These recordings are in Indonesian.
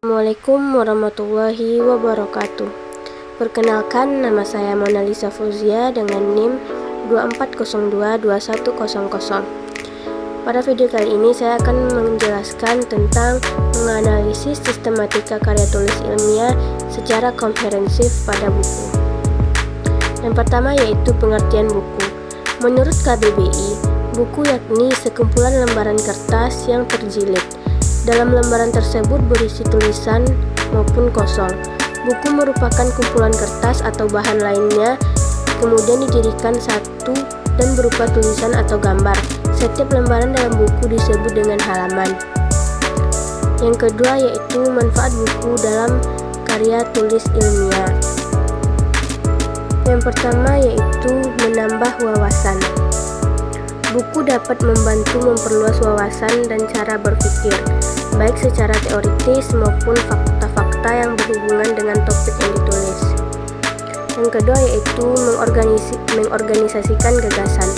Assalamualaikum warahmatullahi wabarakatuh. Perkenalkan, nama saya Mona Lisa Fauzia dengan NIM 24022100. Pada video kali ini saya akan menjelaskan tentang menganalisis sistematika karya tulis ilmiah secara komprehensif pada buku. Yang pertama yaitu pengertian buku. Menurut KBBI, buku yakni sekumpulan lembaran kertas yang terjilid. Dalam lembaran tersebut berisi tulisan maupun kosong. Buku merupakan kumpulan kertas atau bahan lainnya, kemudian dijadikan satu dan berupa tulisan atau gambar. Setiap lembaran dalam buku disebut dengan halaman. Yang kedua yaitu manfaat buku dalam karya tulis ilmiah. Yang pertama yaitu menambah wawasan. Buku dapat membantu memperluas wawasan dan cara berpikir, baik secara teoritis maupun fakta-fakta yang berhubungan dengan topik yang ditulis. Yang kedua yaitu mengorganisasikan gagasan.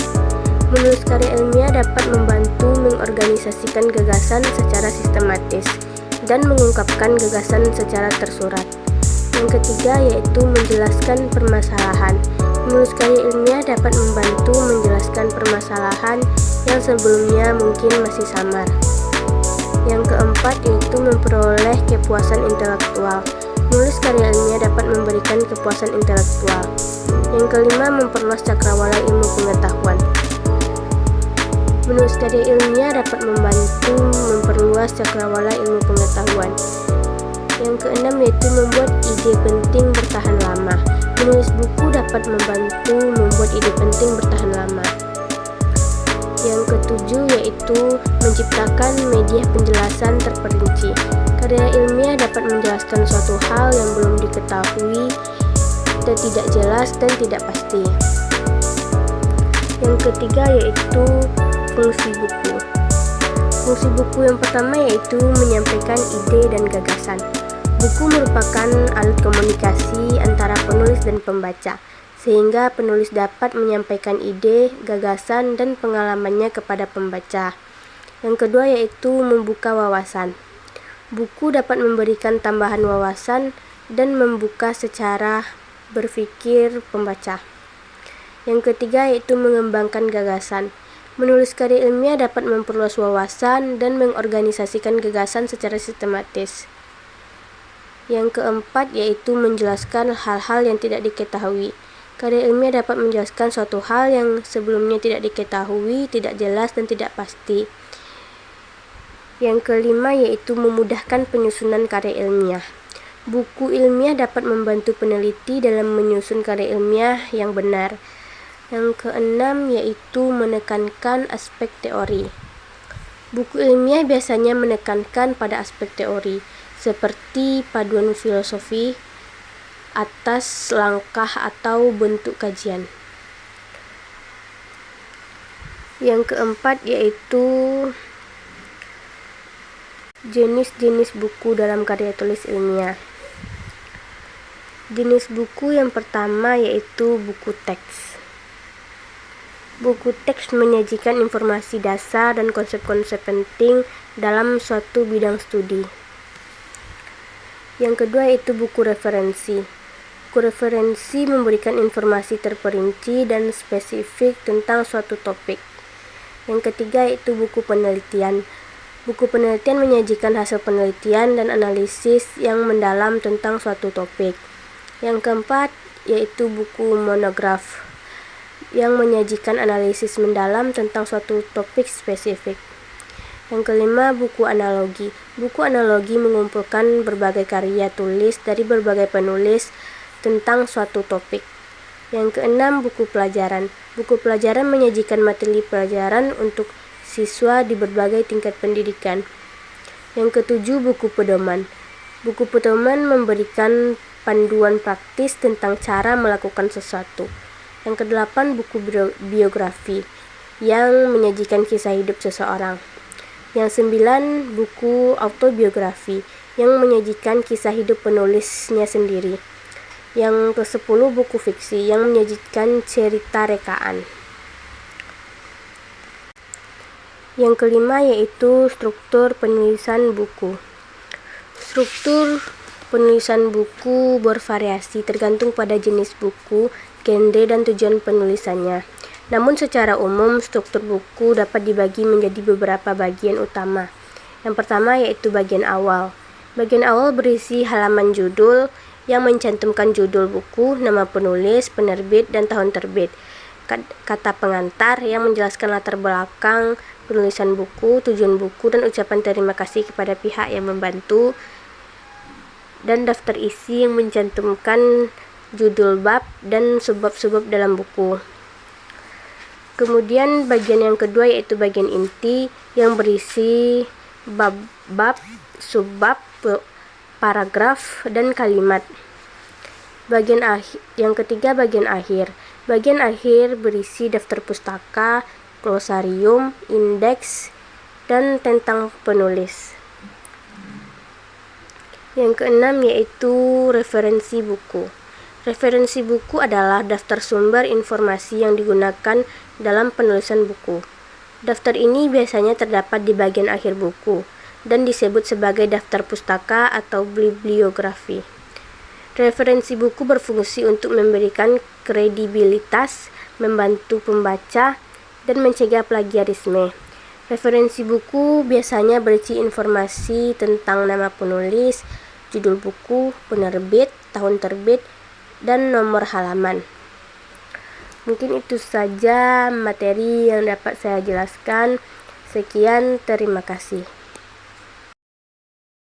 Menulis karya ilmiah dapat membantu mengorganisasikan gagasan secara sistematis dan mengungkapkan gagasan secara tersurat. Yang ketiga yaitu menjelaskan permasalahan. Menulis karya ilmiah dapat membantu menjelaskan permasalahan yang sebelumnya mungkin masih samar. Yang keempat yaitu memperoleh kepuasan intelektual. Menulis karya ilmiah dapat memberikan kepuasan intelektual. Yang kelima, memperluas cakrawala ilmu pengetahuan. Menulis karya ilmiah dapat membantu memperluas cakrawala ilmu pengetahuan. Yang keenam yaitu membuat ide penting bertahan lama. Menulis buku dapat membantu membuat ide penting bertahan lama. Yang ketujuh yaitu menciptakan media penjelasan terperinci. Karya ilmiah dapat menjelaskan suatu hal yang belum diketahui dan tidak jelas dan tidak pasti. Yang ketiga yaitu fungsi buku. Fungsi buku yang pertama yaitu menyampaikan ide dan gagasan. Buku merupakan alat komunikasi antara penulis dan pembaca, sehingga penulis dapat menyampaikan ide, gagasan, dan pengalamannya kepada pembaca. Yang kedua yaitu membuka wawasan. Buku dapat memberikan tambahan wawasan dan membuka secara berpikir pembaca. Yang ketiga yaitu mengembangkan gagasan. Menulis karya ilmiah dapat memperluas wawasan dan mengorganisasikan gagasan secara sistematis. Yang keempat yaitu menjelaskan hal-hal yang tidak diketahui. Karya ilmiah dapat menjelaskan suatu hal yang sebelumnya tidak diketahui, tidak jelas, dan tidak pasti. Yang kelima yaitu memudahkan penyusunan karya ilmiah. Buku ilmiah dapat membantu peneliti dalam menyusun karya ilmiah yang benar. Yang keenam yaitu menekankan aspek teori. Buku ilmiah biasanya menekankan pada aspek teori, seperti paduan filosofi atas langkah atau bentuk kajian. Yang keempat yaitu jenis-jenis buku dalam karya tulis ilmiah. Jenis buku yang pertama yaitu buku teks. Buku teks menyajikan informasi dasar dan konsep-konsep penting dalam suatu bidang studi. Yang kedua yaitu buku referensi. Buku referensi memberikan informasi terperinci dan spesifik tentang suatu topik. Yang ketiga yaitu buku penelitian. Buku penelitian menyajikan hasil penelitian dan analisis yang mendalam tentang suatu topik. Yang keempat yaitu buku monograf yang menyajikan analisis mendalam tentang suatu topik spesifik. Yang kelima, buku analogi. Buku analogi mengumpulkan berbagai karya tulis dari berbagai penulis tentang suatu topik. Yang keenam, buku pelajaran. Buku pelajaran menyajikan materi pelajaran untuk siswa di berbagai tingkat pendidikan. Yang ketujuh, buku pedoman. Buku pedoman memberikan panduan praktis tentang cara melakukan sesuatu. Yang kedelapan, buku biografi yang menyajikan kisah hidup seseorang. Yang sembilan, buku autobiografi yang menyajikan kisah hidup penulisnya sendiri. Yang ke-10, buku fiksi yang menyajikan cerita rekaan. Yang kelima yaitu struktur penulisan buku. Struktur penulisan buku bervariasi tergantung pada jenis buku, genre, dan tujuan penulisannya. Namun secara umum, struktur buku dapat dibagi menjadi beberapa bagian utama. Yang pertama yaitu bagian awal. Bagian awal berisi halaman judul yang mencantumkan judul buku, nama penulis, penerbit, dan tahun terbit. Kata pengantar yang menjelaskan latar belakang penulisan buku, tujuan buku, dan ucapan terima kasih kepada pihak yang membantu. Dan daftar isi yang mencantumkan judul bab dan subbab-subbab dalam buku. Kemudian bagian yang kedua yaitu bagian inti yang berisi bab-bab, subbab, paragraf, dan kalimat. Yang ketiga bagian akhir. Bagian akhir berisi daftar pustaka, glosarium, indeks, dan tentang penulis. Yang keenam yaitu referensi buku. Referensi buku adalah daftar sumber informasi yang digunakan dalam penulisan buku. Daftar ini biasanya terdapat di bagian akhir buku dan disebut sebagai daftar pustaka atau bibliografi. Referensi buku berfungsi untuk memberikan kredibilitas, membantu pembaca, dan mencegah plagiarisme. Referensi buku biasanya berisi informasi tentang nama penulis, judul buku, penerbit, tahun terbit, dan nomor halaman. Mungkin itu saja materi yang dapat saya jelaskan. Sekian, terima kasih.